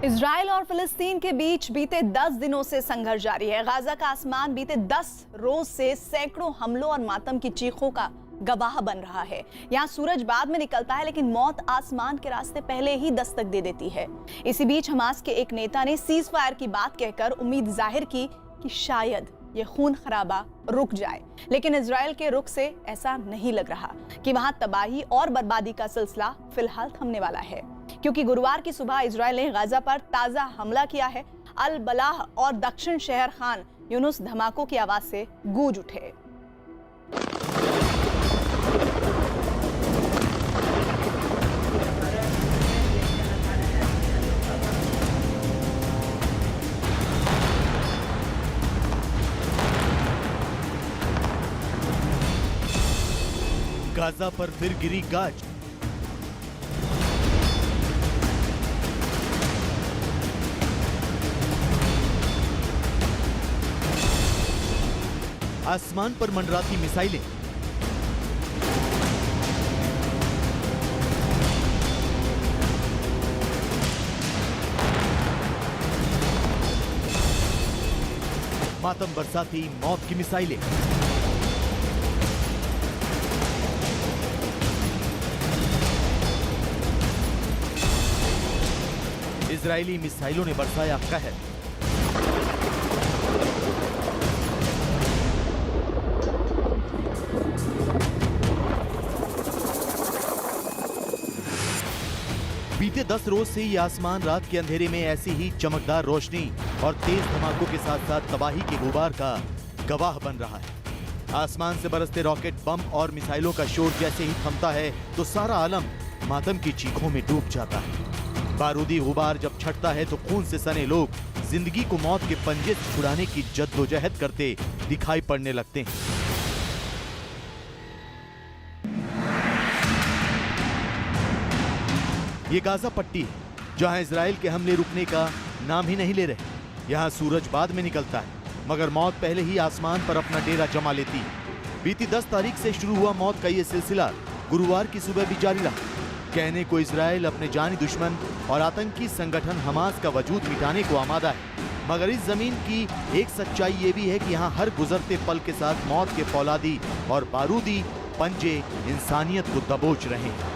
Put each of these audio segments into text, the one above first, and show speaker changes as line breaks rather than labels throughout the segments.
Israel और फिलिस्तीन के बीच बीते 10 दिनों से संघर्ष जारी है। गाजा का आसमान बीते 10 रोज से सैकड़ों हमलों और मातम की चीखों का गवाह बन रहा है। यहाँ सूरज बाद में निकलता है, लेकिन मौत आसमान के रास्ते पहले ही दस्तक दे देती है। इसी बीच हमास के एक नेता ने सीज फायर की बात कहकर उम्मीद जाहिर की कि शायद ये खून खराबा रुक जाए, लेकिन इजराइल के रुख से ऐसा नहीं लग रहा कि वहां तबाही और बर्बादी का सिलसिला फिलहाल थमने वाला है, क्योंकि गुरुवार की सुबह इजराइल ने गाजा पर ताजा हमला किया है। अल बलाह और दक्षिण शहर खान यूनुस धमाकों की आवाज से गूंज उठे।
गाजा पर फिर गिरी गाज। आसमान पर मंडराती मिसाइलें। मातम बरसाती मौत की मिसाइलें। इजरायली मिसाइलों ने बरसाया कहर। बीते 10 रोज से ये आसमान रात के अंधेरे में ऐसी ही चमकदार रोशनी और तेज धमाकों के साथ साथ तबाही के गुबार का गवाह बन रहा है। आसमान से बरसते रॉकेट, बम और मिसाइलों का शोर जैसे ही थमता है तो सारा आलम मातम की चीखों में डूब जाता है। बारूदी गुबार जब छटता है तो खून से सने लोग जिंदगी को मौत के पंजे से छुड़ाने की जद्दोजहद करते दिखाई पड़ने लगते हैं। ये गाजा पट्टी है जहां इजराइल के हमले रुकने का नाम ही नहीं ले रहे। यहां सूरज बाद में निकलता है, मगर मौत पहले ही आसमान पर अपना डेरा जमा लेती है। बीती 10 तारीख से शुरू हुआ मौत का ये सिलसिला गुरुवार की सुबह भी जारी रहा। कहने को इजराइल अपने जानी दुश्मन और आतंकी संगठन हमास का वजूद मिटाने को आमादा है, मगर इस जमीन की एक सच्चाई ये भी है कि यहाँ हर गुजरते पल के साथ मौत के फौलादी और बारूदी पंजे इंसानियत को दबोच रहे हैं।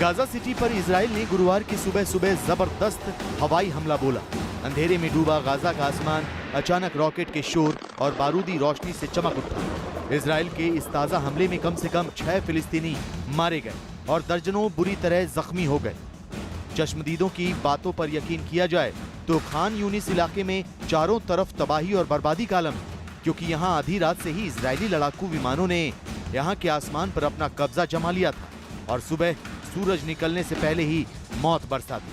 गाजा सिटी पर इजराइल ने गुरुवार की सुबह सुबह जबरदस्त हवाई हमला बोला। अंधेरे में डूबा गाजा का आसमान अचानक रॉकेट के शोर और बारूदी रोशनी से चमक उठा। इजराइल के इस ताजा हमले में कम से कम 6 फिलिस्तीनी मारे गए और दर्जनों बुरी तरह जख्मी हो गए। चश्मदीदों की बातों पर यकीन किया जाए तो खान यूनिस इलाके में चारों तरफ तबाही और बर्बादी का आलम, क्योंकि यहाँ आधी रात से ही इजरायली लड़ाकू विमानों ने यहाँ के आसमान पर अपना कब्जा जमा लिया था और सुबह सूरज निकलने से पहले ही मौत बरसा दी।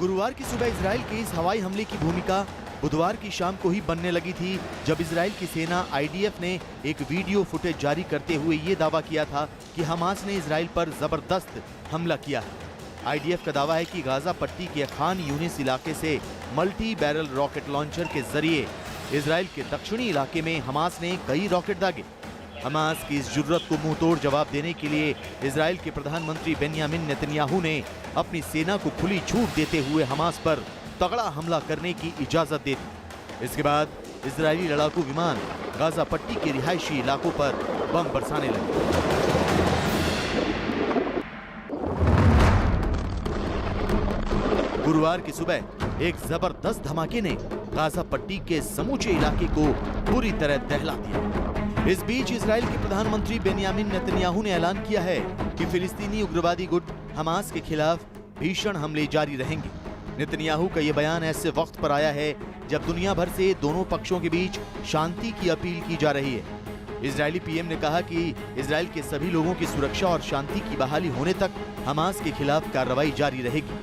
गुरुवार की सुबह इजराइल के इस हवाई हमले की भूमिका बुधवार की शाम को ही बनने लगी थी, जब इजराइल की सेना IDF ने एक वीडियो फुटेज जारी करते हुए ये दावा किया था कि हमास ने इजराइल पर जबरदस्त हमला किया है। IDF का दावा है कि गाजा पट्टी के खान यूनिस इलाके से मल्टी बैरल रॉकेट लॉन्चर के जरिए इजराइल के दक्षिणी इलाके में हमास ने कई रॉकेट दागे। हमास की इस जुर्रत को मुंहतोड़ जवाब देने के लिए इजराइल के प्रधानमंत्री बेन्यामिन नेतन्याहू ने अपनी सेना को खुली छूट देते हुए हमास पर तगड़ा हमला करने की इजाजत दे दी। इसके बाद इजरायली लड़ाकू विमान गाजा पट्टी के रिहायशी इलाकों पर बम बरसाने लगे। गुरुवार की सुबह एक जबरदस्त धमाके ने गाजा पट्टी के समूचे इलाके को पूरी तरह दहला दिया। इस बीच इजराइल के प्रधानमंत्री बेन्यामिन नेतन्याहू ने ऐलान किया है कि फिलिस्तीनी उग्रवादी गुट हमास के खिलाफ भीषण हमले जारी रहेंगे। नेतन्याहू का यह बयान ऐसे वक्त पर आया है जब दुनिया भर से दोनों पक्षों के बीच शांति की अपील की जा रही है। इजरायली पीएम ने कहा कि इजराइल के सभी लोगों की सुरक्षा और शांति की बहाली होने तक हमास के खिलाफ कार्रवाई जारी रहेगी।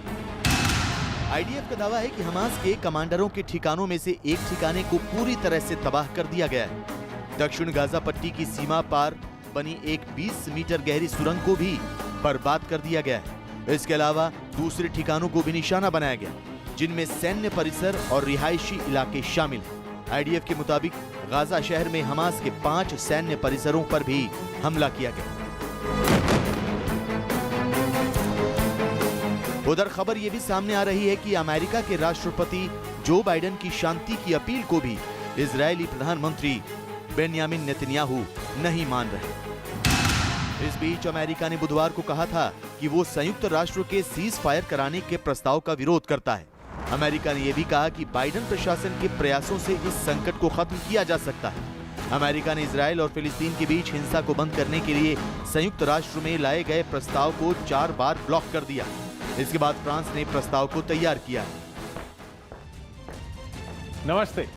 आईडीएफ का दावा है कि हमास के कमांडरों के ठिकानों में से एक ठिकाने को पूरी तरह से तबाह कर दिया गया है। दक्षिण गाजा पट्टी की सीमा पार बनी एक 20 मीटर गहरी सुरंग को भी बर्बाद कर दिया गया है। इसके अलावा दूसरे ठिकानों को भी निशाना बनाया गया, जिनमें सैन्य परिसर और रिहायशी इलाके शामिल हैं। आईडीएफ के मुताबिक गाजा शहर में हमास के 5 सैन्य परिसरों पर भी हमला किया गया। उधर खबर यह भी सामने आ रही है कि अमेरिका के राष्ट्रपति जो बाइडेन की शांति की अपील को भी इजरायली प्रधानमंत्री बेन्यामिन नेतन्याहू नहीं मान रहे। इस बीच अमेरिका ने बुधवार को कहा था कि वो संयुक्त राष्ट्र के सीज फायर कराने के प्रस्ताव का विरोध करता है। अमेरिका ने यह भी कहा कि बाइडेन प्रशासन के प्रयासों से इस संकट को खत्म किया जा सकता है। अमेरिका ने इजराइल और फिलिस्तीन के बीच हिंसा को बंद करने के लिए संयुक्त राष्ट्र में लाए गए प्रस्ताव को 4 बार ब्लॉक कर दिया। इसके बाद फ्रांस ने प्रस्ताव को तैयार किया।
नमस्ते।